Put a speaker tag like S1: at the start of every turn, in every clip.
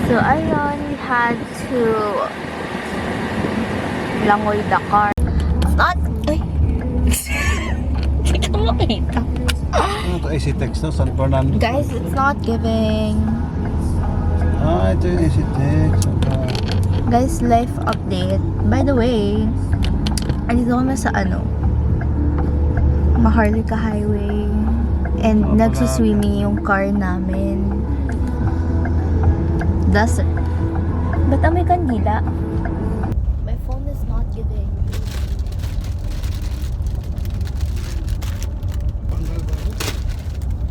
S1: So, ayun, we had to langoy the car. It's not... Ay! Hindi ka makita.
S2: Ano ito? AC Tex, no? San Fernando.
S1: Guys, it's not giving.
S2: Ito yung AC Tex.
S1: Guys, life update. By the way, andito kami sa Maharlika Highway. And nagsuswimming yung car namin. That's... Ba't amoy kandila? My phone is not giving.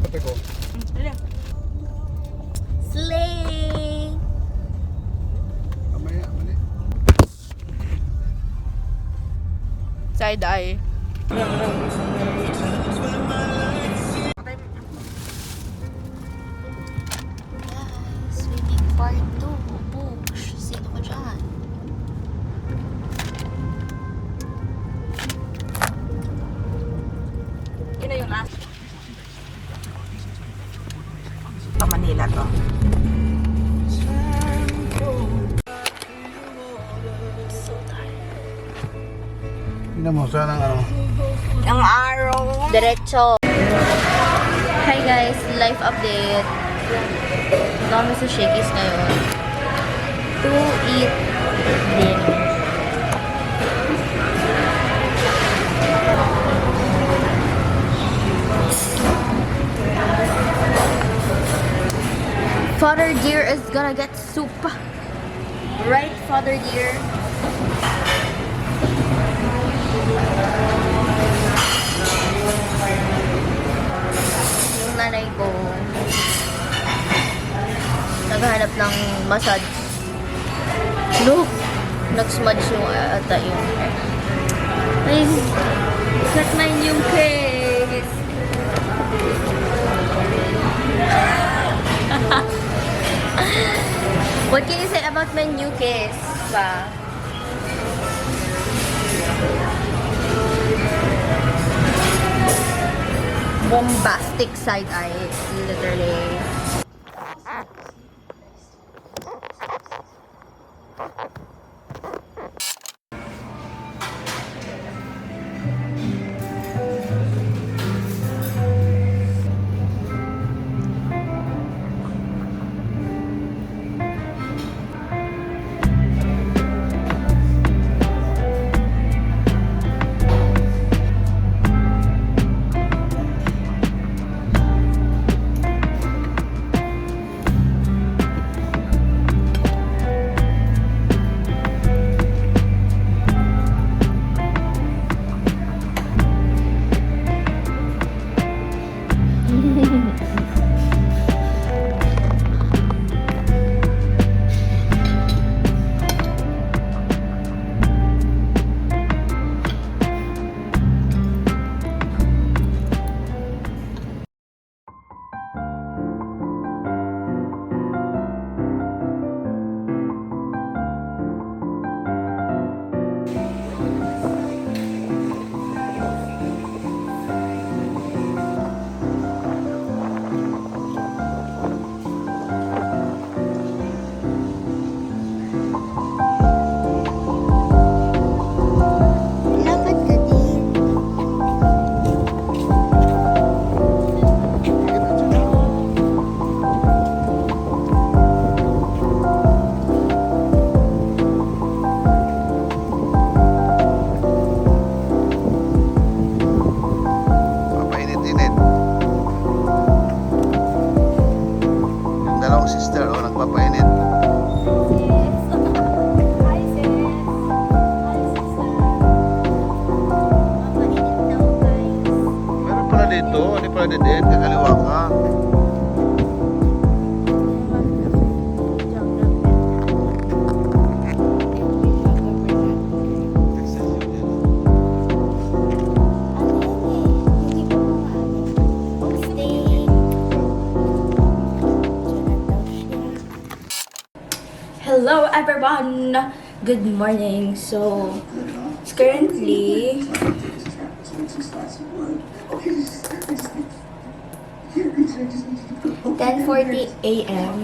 S2: Kape ko.
S1: Slay!
S2: Mamaya, mali.
S1: Side eye. Swimming part 2. Books. Sino ko dyan?
S3: Yun na yung last. Sa Manila to.
S2: Tingnan mo, saan ang
S3: Ang araw.
S1: Diretso. Hi guys, life update. Kami sa Shakey's ngayon to eat dinner. Father dear is gonna get soup. Right, Father dear? Yung nanay ko naghahanap ng massage. Look! Nag-smudge yung ata yung... Ay, set my new case! What can you say about my new case pa? Bombastic side eye, literally.
S2: pwede din, kakaliwa ka.
S1: Hello everyone! Good morning. So, it's currently 10:40 a.m.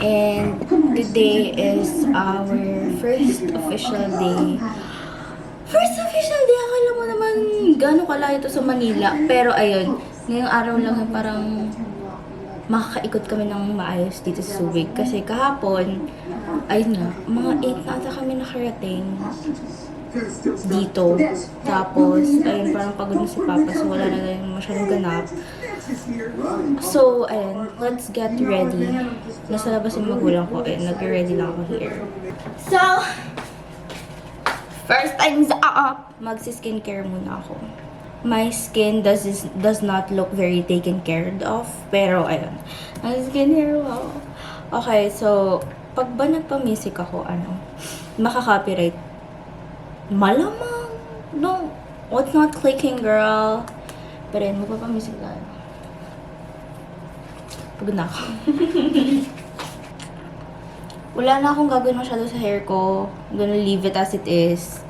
S1: And today is our first official day. First official day! Akala mo naman gano'ng kalayo to sa Manila. Pero ayun, ngayong araw lang parang makakaikot kami ng maayos dito sa Subic. Kasi kahapon, ayun nga, mga 8 na ata kami nakarating dito. Tapos, ayun, parang pagod na si Papa. So, wala na lang masyadong ganap. So, ayun, let's get ready. Nasa labas yung magulang ko. Ayun, nag-ready lang ako here. So, first time's up! Magsi-skincare muna ako. My skin does not look very taken care of. Pero, ayun. Ang skincare, wow. Okay, so, pag ba nagpa-music ako, makaka-copyright? Malamang. No. What's not clicking, girl? Pero yun, magpapa-music tayo. Pagod na ako. Wala na akong gagawin masyado sa hair ko. I'm gonna leave it as it is.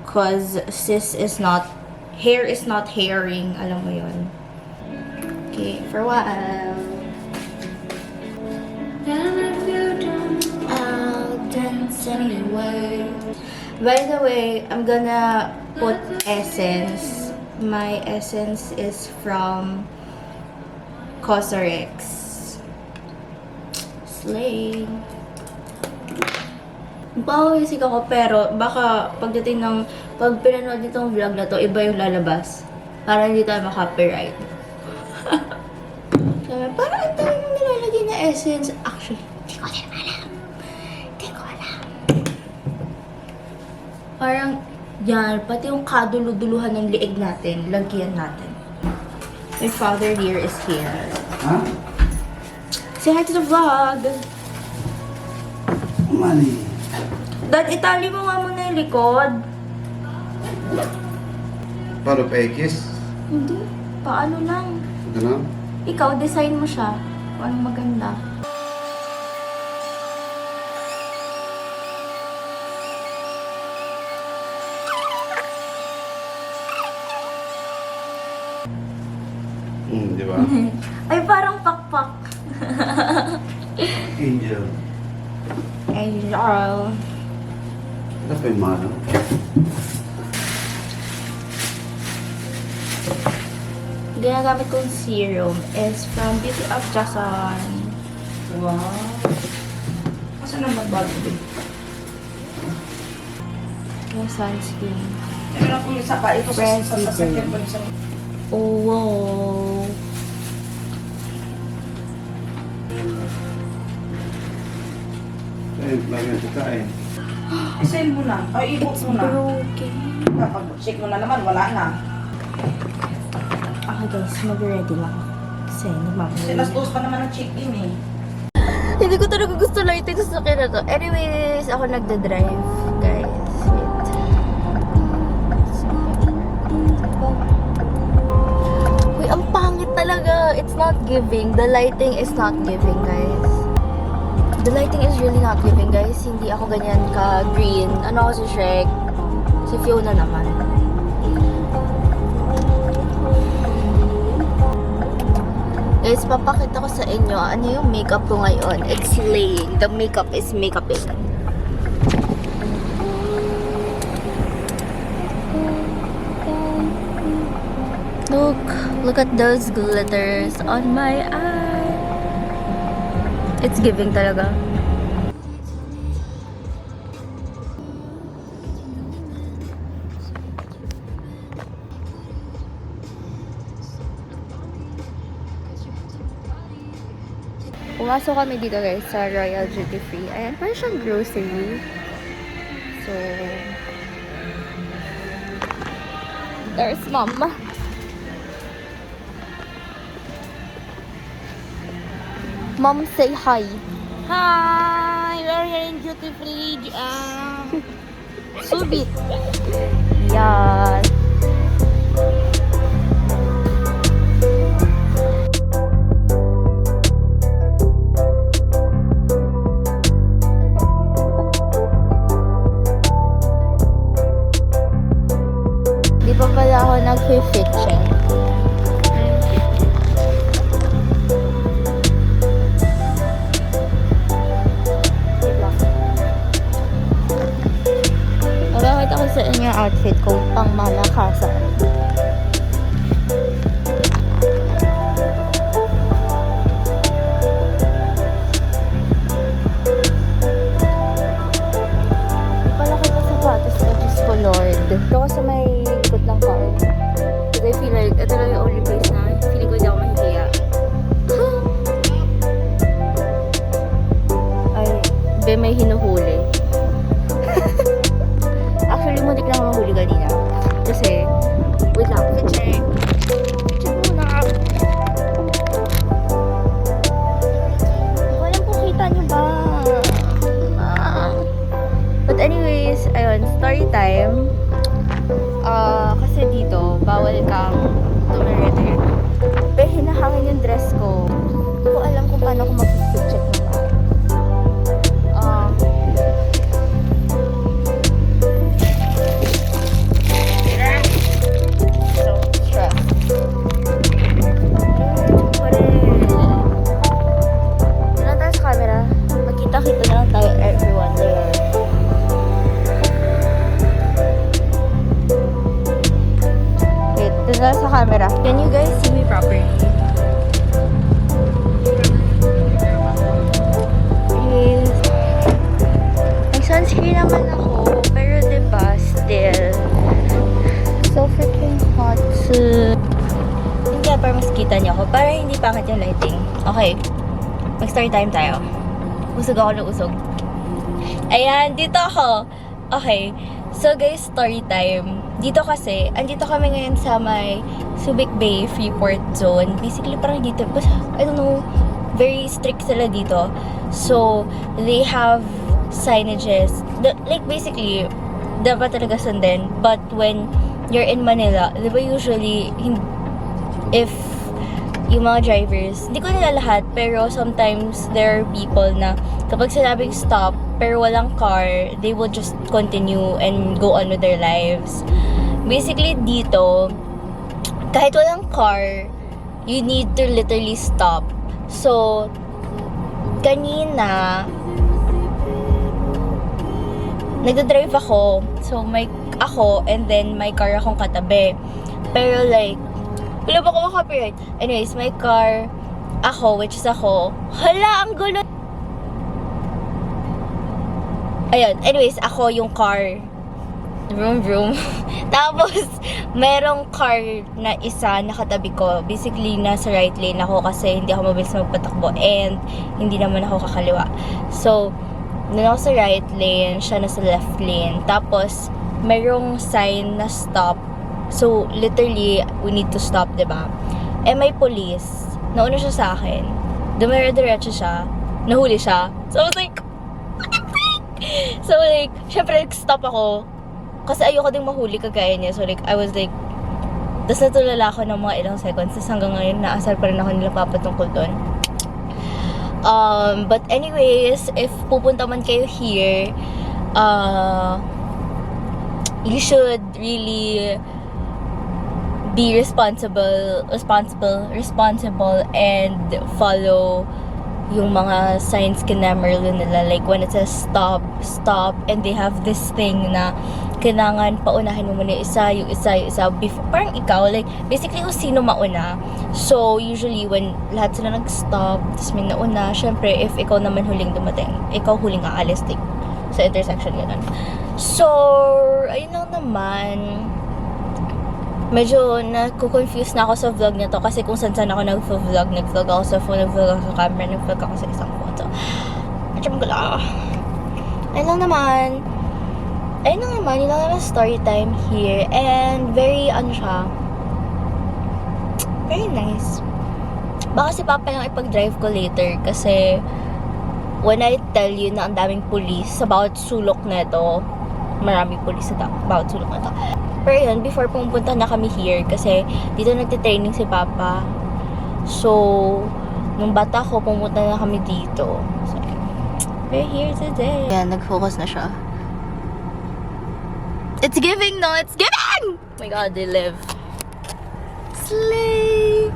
S1: Cause hair is not hairing. Alam mo yun. Okay, for a while. I'll dance anyway. By the way, I'm gonna put essence. My essence is from Cosrx. Slay. Pawisik ako pero baka pagdating ng pag pinanood nitong vlog na to, iba yung lalabas. Para hindi tayo ma-copyright. Sabi, parang ang dami mong nilalagay na essence. Actually, hindi ko din alam. Hindi ko alam. Parang, yan, pati yung kaduluduluhan ng liig natin, lagyan natin. My father here is here.
S2: Ha?
S1: Say hi to the vlog.
S2: Money.
S1: Dad, itali mo nga muna yung likod.
S2: Paano pa ikis?
S1: Hindi. Paano lang?
S2: Ito na?
S1: Ikaw, design mo siya. Kung anong maganda.
S2: Di ba?
S1: Ay, parang pakpak.
S2: Angel.
S1: Angel.
S2: Ano pa yung malo?
S1: Ginagamit kong serum is from Beauty of Joseon.
S3: Wow. Asa naman bago din?
S1: Yung sunscreen.
S3: Ano lang po yung saka? Ito sa sasakyan po sa...
S1: Oh, wow.
S2: Ayun, lagyan sa kain.
S3: Send mo na. Ay, i-book mo na.
S1: Broken.
S3: Kapag-check mo na naman, wala na.
S1: Okay guys, mag-ready lang ako. Kasi
S3: Kasi
S1: nagmamahal.
S3: last dose pa naman ng check-in eh.
S1: Hindi ko talaga gusto lang ito sa akin na to. Anyways, ako nagda-drive, guys. Wait. Uy, ang pangit talaga. It's not giving. The lighting is not giving, guys. The lighting is really not giving, guys. Hindi ako ganyan ka-green. Ano ako si Shrek? Si Fiona naman. Guys, papakita ko sa inyo ano yung makeup ko ngayon. It's slaying. The makeup is makeuping. Look at those glitters on my eye. It's giving talaga. Pumasok kami dito guys sa Royal Duty Free. Ayan, parang siyang grocery. So, there's Mom. Mom, say hi.
S3: Hi! We're here in Duty Free.
S1: Subit. Yan. Di pa pala ako nag-fit check. susuin yung outfit ko pang malakasan. Palaki pa sapatos ko, Diyos ko Lord. Ito kasi may ikot ng car. Because I feel like ito lang yung only place na feeling ko hindi ako mahihiya. Ay, be may hinuhuli. Actually, muntik lang ako mahuli kanina. Kasi, wait lang, check. Check muna. Hindi ko alam kung kita nyo ba. But anyways, ayun, story time. Kasi dito, bawal kang tumirete. Pero hinahangin yung dress ko. Hindi ko alam kung paano ko mag-check ng so, stress. Tignan tayo sa camera. Magkita-kita na lang tayo everyone there. Wait, tignan sa camera. Can you guys see me properly? Yes. May sunscreen naman ako, pero diba, still, so freaking hot. Hindi para mas kita niyo ako, para hindi pangit yung lighting. Okay, mag-story time tayo. Usog ako ng usog. Ayan, dito ako. Okay, so guys, story time. Dito kasi, andito kami ngayon sa may Subic Bay Freeport Zone. Basically, parang dito, I don't know, very strict sila dito. So, they have signages. Like, basically, dapat talaga sundin. But when you're in Manila, di ba usually, if yung mga drivers, hindi ko nila lahat, pero sometimes there are people na kapag sinabing stop, pero walang car, they will just continue and go on with their lives. Basically, dito, kahit walang car, you need to literally stop. So, kanina, nagdadrive ako. So, ako, and then may car akong katabi. Pero like, wala ba ko makapiright? Anyways, may car, ako, which is ako. Hala, ang gulo! Ayun, anyways, ako yung car. Vroom, vroom. Tapos, merong car na isa nakatabi ko. Basically, nasa right lane ako kasi hindi ako mabilis magpatakbo and hindi naman ako kakaliwa. So, nung ako sa right lane, siya nasa left lane. Tapos, merong sign na stop. So, literally, we need to stop, diba? Eh, may police. Nauna siya sa akin. Dumire-diretso siya. Nahuli siya. So, I was like, what the freak? So, like, syempre, stop ako. Kasi ayoko ding mahuli kagaya niya. So, like, I was like, tas natulala ako ng mga ilang seconds. Tas hanggang ngayon, naasar pa rin ako nila papatungkol doon. But anyways, if pupunta man kayo here, you should really be responsible and follow yung mga signs kina Merlin nila. Like, when it says stop, and they have this thing na kailangan paunahin mo muna yung isa. Parang ikaw, like, basically kung sino mauna. So, usually, when lahat sila nag-stop, tapos may nauna, syempre, if ikaw naman huling dumating, ikaw huling aalis, like, sa intersection ganun. So, ayun lang naman. Medyo naku-confuse na ako sa vlog na to kasi kung saan ako nag-vlog ako sa phone, nag-vlog ako sa camera, nag-vlog ako sa isang phone. So, medyo magala. Ayun lang naman, yun lang naman story time here. And very, very nice. Baka si Papa lang ipag-drive ko later kasi when I tell you na ang daming police sa bawat sulok na ito, maraming police sa bawat sulok na ito. Pero yun, before pumunta na kami here kasi dito nagtitraining si Papa. So, nung bata ko, pumunta na kami dito. So, we're here today. Yan, nag-focus na siya. It's giving, no? It's giving! Oh my God, they live. Slay!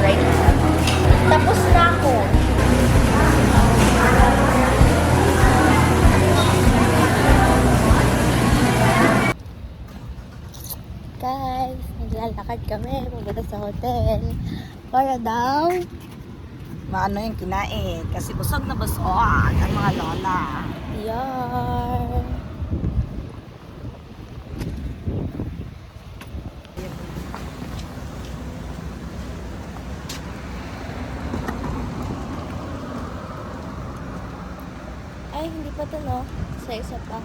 S1: right? Tapos na ako. Guys, naglalakad kami papunta sa hotel. Para daw
S3: Maano yung kinain? Kasi busog na busog ang mga lola.
S1: yar. Ay, hindi pa to, no? Sa isa pa.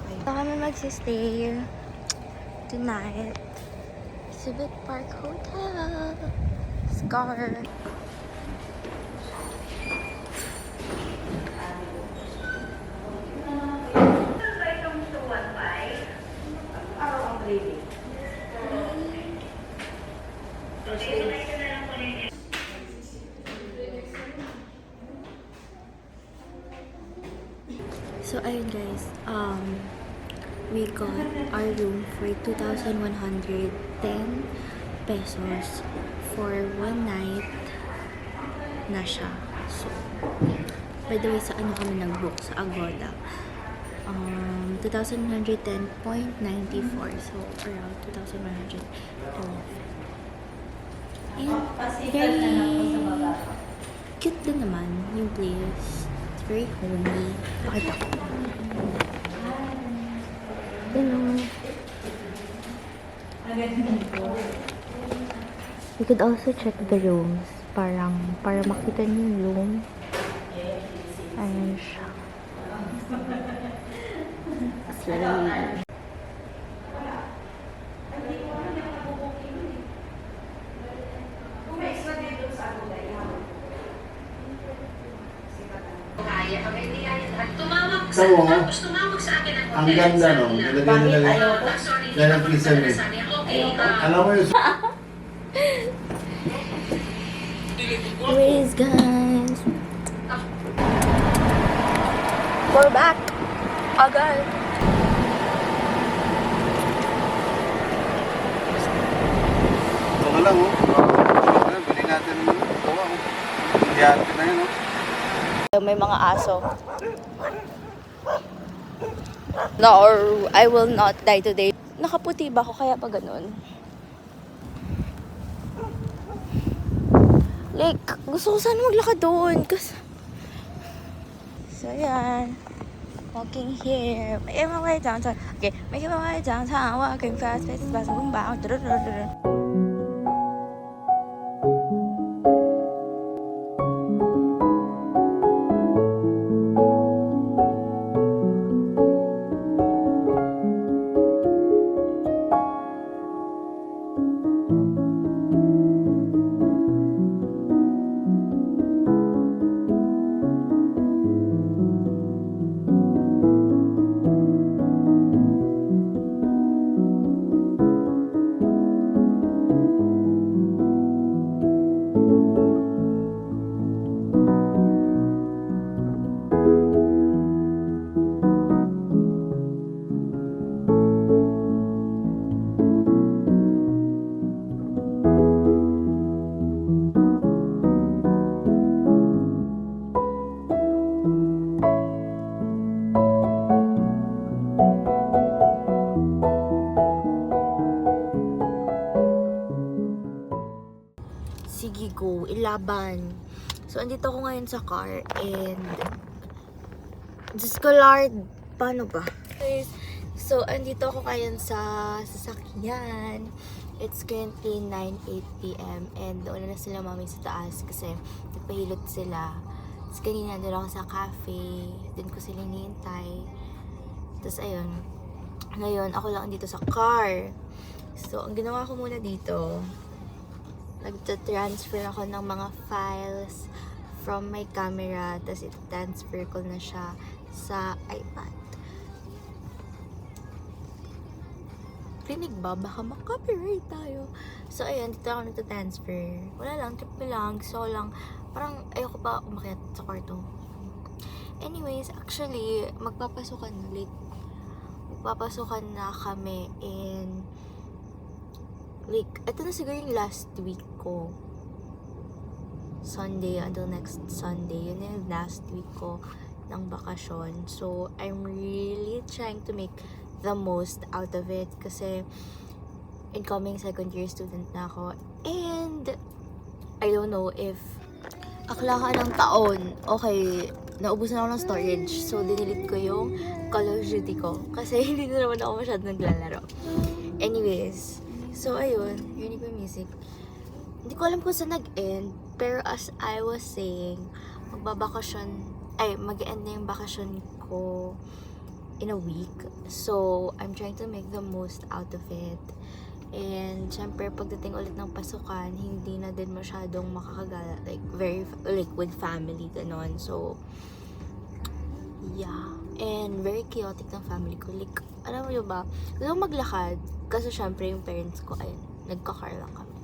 S1: Ito kami magsistay tonight. Civic Park Hotel. Scar. So ayun guys, we got our room for 2,110 pesos for one night na siya. So, by the way, sa ano kami nag-book? Sa Agoda. 2,110.94. So, around 2,111. And very cute din naman yung place. It's very homey. Pakita ko. We could also check the rooms. Para makita niyo yung room. Ayan siya. Slowly.
S2: Tama mo, ang ganda no, nilagay nila ng pisan eh. Alam mo yun,
S1: Anyways, guys. We're back. Agad.
S2: ito ka lang oh. Bili natin ng gawa oh. Hiyate na yun oh.
S1: May mga aso. No, or I will not die today. Nakaputi ba ako kaya pa ganun? Like, gusto ko sana maglakad doon. So, yan. Walking here. Making my way downtown. Okay, making my way downtown. Walking fast, fast, fast, boom, bow. Sige, go. Ilaban. So, andito ako ngayon sa car and Diyos ko, Lord. Paano ba? So, andito ako ngayon sa sasakyan. It's currently 9:08 p.m. and doon na sila mami sa taas kasi nagpahilot sila. Tapos kanina doon ako sa cafe. Doon ko sila hinihintay. Tapos ayun. Ngayon, ako lang dito sa car. So, ang ginawa ko muna dito, nagta-transfer ako ng mga files from my camera, tapos i-transfer ko na siya sa iPad. Rinig ba? Baka mag-copyright tayo. So, ayun, dito ako nagta-transfer. Wala lang, trip me lang, so lang, parang ayoko pa umakyat sa kwarto. Anyways, actually, magpapasukan na kami in, like, ito na siguro yung last week ko. Sunday until next Sunday. Yun na yung last week ko ng bakasyon. So, I'm really trying to make the most out of it kasi incoming second year student na ako. And, I don't know if akla ka ng taon, okay, naubos na ako ng storage. So, dinilit ko yung Call of Duty ko. Kasi hindi na naman ako masyado naglalaro. Anyways, so ayun, yun yung music. Hindi ko alam kung saan nag-end. Pero as I was saying, mag-end na yung bakasyon ko in a week. So, I'm trying to make the most out of it. And, syempre, pagdating ulit ng pasukan, hindi na din masyadong makakagala. Like, with family, ganon. So, yeah. And, very chaotic ng family ko. Like, alam mo ba, gusto ko maglakad. Kasi, syempre, yung parents ko, ayun, nagka-car lang kami.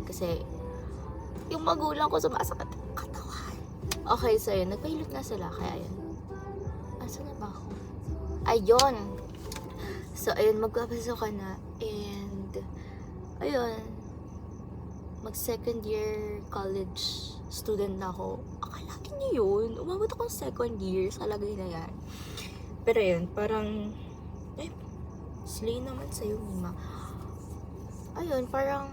S1: Kasi, yung magulang ko sumasakit ang katawan. Okay, so yun, nagpahilot na sila. Kaya, ayun. Asa na ba ako? Ayun! So, ayun, magpapasukan na. And, ayun, mag second year college student na ako. Akalakin niyo yun. Umabot akong second year sa lagay na yan. Pero yun, parang, slay naman sa'yo, Mima. Ayun, parang,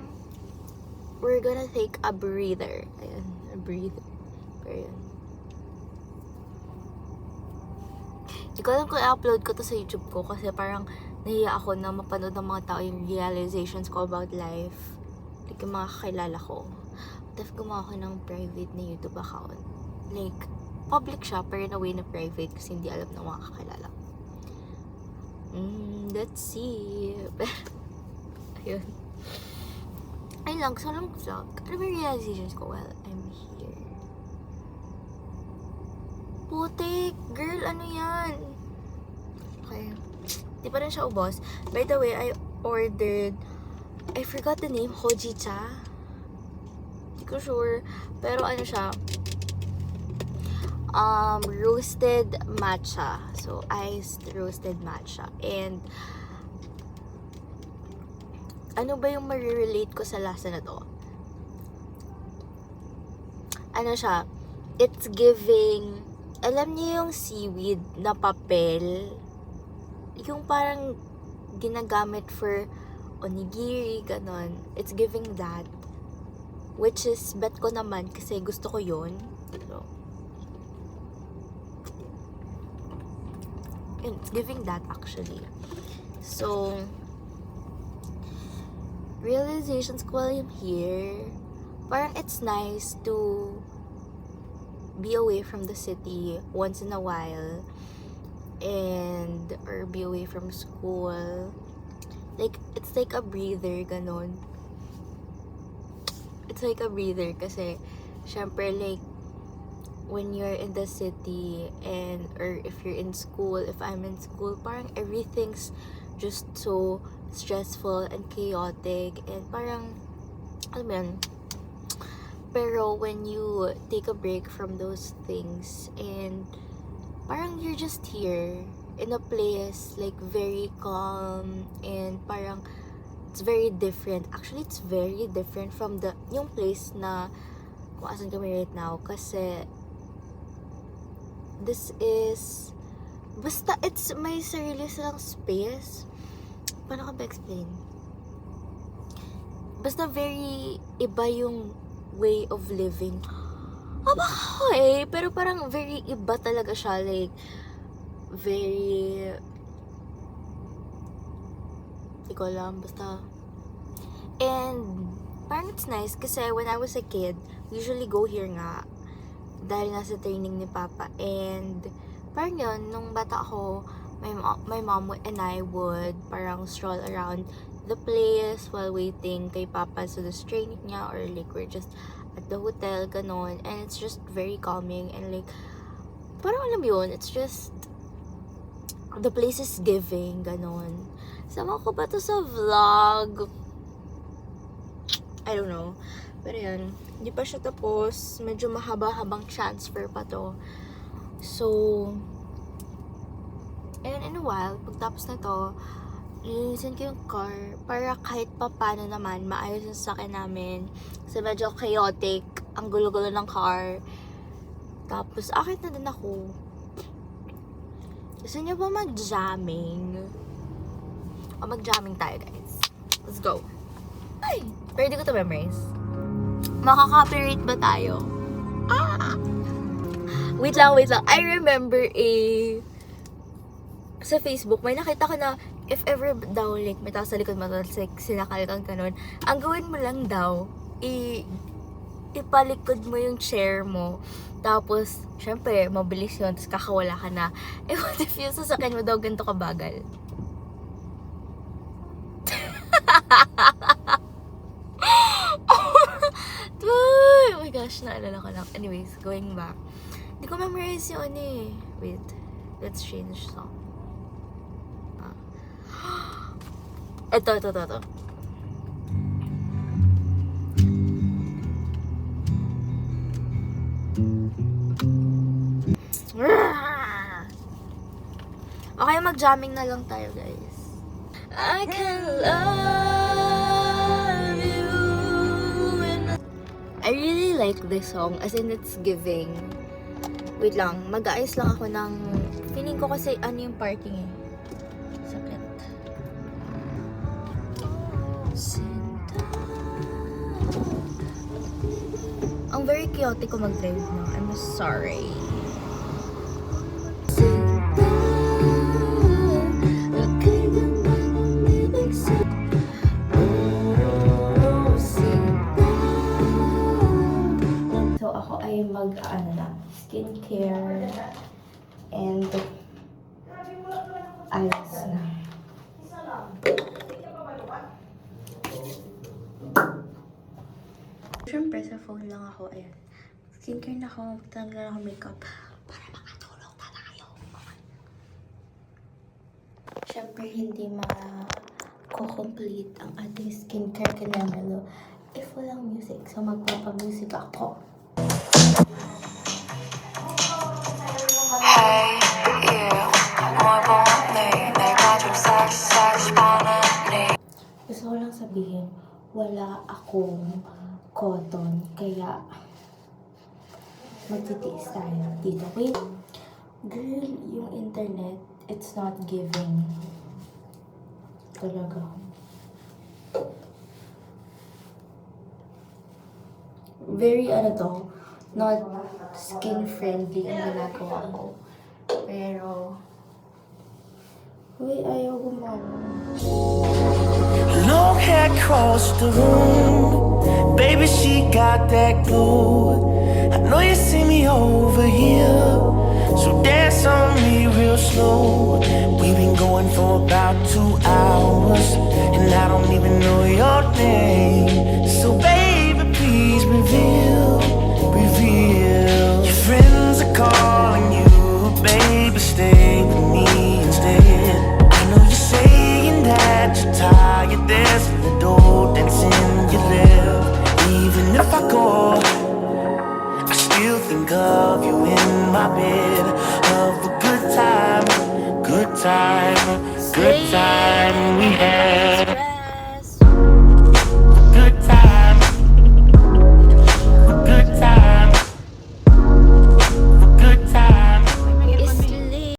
S1: we're gonna take a breather. Ayun, a breather. Pero yun. Hindi ko alam kung i-upload ko to sa YouTube ko kasi parang nahiya ako na mapanood ng mga tao yung realizations ko about life. Like, yung mga kakilala ko. What if gumawa ko ng private na YouTube account? Like, public siya, pero in a way na private kasi hindi alam ng mga kakilala ko. Let's see. Ayun. Ayun lang, gusto lang vlog. Ano ba yung realizations ko while I'm here? Putik! Girl, ano yan? Okay. Di pa rin siya ubos. By the way, I ordered, I forgot the name, Hojicha. Hindi ko sure. Pero ano siya, roasted matcha. So, iced roasted matcha. And, ano ba yung marirelate ko sa lasa na to? Ano siya, it's giving, alam niyo yung seaweed na papel? Yung parang ginagamit for onigiri, ganon. It's giving that. Which is, bet ko naman kasi gusto ko yun. So, it's giving that actually. So, realizations ko while I'm here, parang it's nice to be away from the city once in a while or be away from school. Like, it's like a breather, ganon. It's like a breather kasi syempre like when you're in the city or if you're in school, if I'm in school, parang everything's just so stressful and chaotic and parang, alam mo yun, pero when you take a break from those things and parang you're just here in a place like very calm and parang it's very different. Actually, it's very different from yung place na kung asan kami right now kasi this is basta it's may sarili silang space. Paano ka ba-explain? Basta very iba yung way of living. Pero parang very iba talaga siya. Like, very, hindi ko alam, basta. And, parang it's nice kasi when I was a kid, usually go here nga dahil nasa training ni Papa. And, parang yun, nung bata ako, my mom and I would parang stroll around the place while waiting kay Papa sa this training niya or like we're just at the hotel, ganon. And it's just very calming and like, parang alam yun, it's just, the place is giving, ganon. Sama ko ba to sa vlog? I don't know. Pero yun, hindi pa siya tapos. Medyo mahaba-habang transfer pa to. So, and in a while, pagtapos na to, lilinisin ko yung car para kahit pa paano naman maayos yung sasakyan namin. Kasi medyo chaotic, ang gulo-gulo ng car. Tapos, akit na din ako. Gusto niyo ba mag-jamming? O mag-jamming tayo, guys. Let's go. Ay! Pero di ko to memorize. Makaka-copyright ba tayo? Ah! Wait lang. I remember sa Facebook, may nakita ko na if ever daw, like, may tao sa likod mo, like, sinakal kang ganun, ang gawin mo lang daw, ipalikod mo yung chair mo. Tapos, syempre, mabilis yun, tapos kakawala ka na. Eh, what if yung sasakyan mo daw ganito kabagal? Oh my gosh, naalala ko lang. Anyways, going back. Hindi ko memorize yung ano eh. Wait, let's change song. Ito. Okay, mag-jamming na lang tayo, guys. I can love you. I really like this song, as in it's giving. Wait lang, mag-aayos lang ako ng... Feeling ko kasi ano yung parting eh. Sakit. Ang very chaotic ko mag-drive now. I'm sorry. So ako ay skincare and ayos na. Siyempre sa phone lang ako, ayan. Skincare na ako, magtanggal ako makeup para makatulog na tayo. Siyempre hindi ma-complete ang ating skincare kinamelo if walang music. So magpapamusic ako. Gusto ko lang sabihin, wala akong cotton, kaya magtitiis tayo dito. Wait, girl, yung internet, it's not giving. Talaga. Very, not skin-friendly ang ginagawa ko. Pero, uy, ayaw gumana.
S4: Long hair across the room, baby, she got that glue. I know you see me over here, so dance on me real slow. We've been going for about 2 hours, and I don't even know your name. So baby, please reveal. Your friends are calling you, baby, stay with me instead. I know you're saying that you're tired, there's a little that's in your lip. Even if I go, I still think of you in my bed. Of a good time, good time, good time.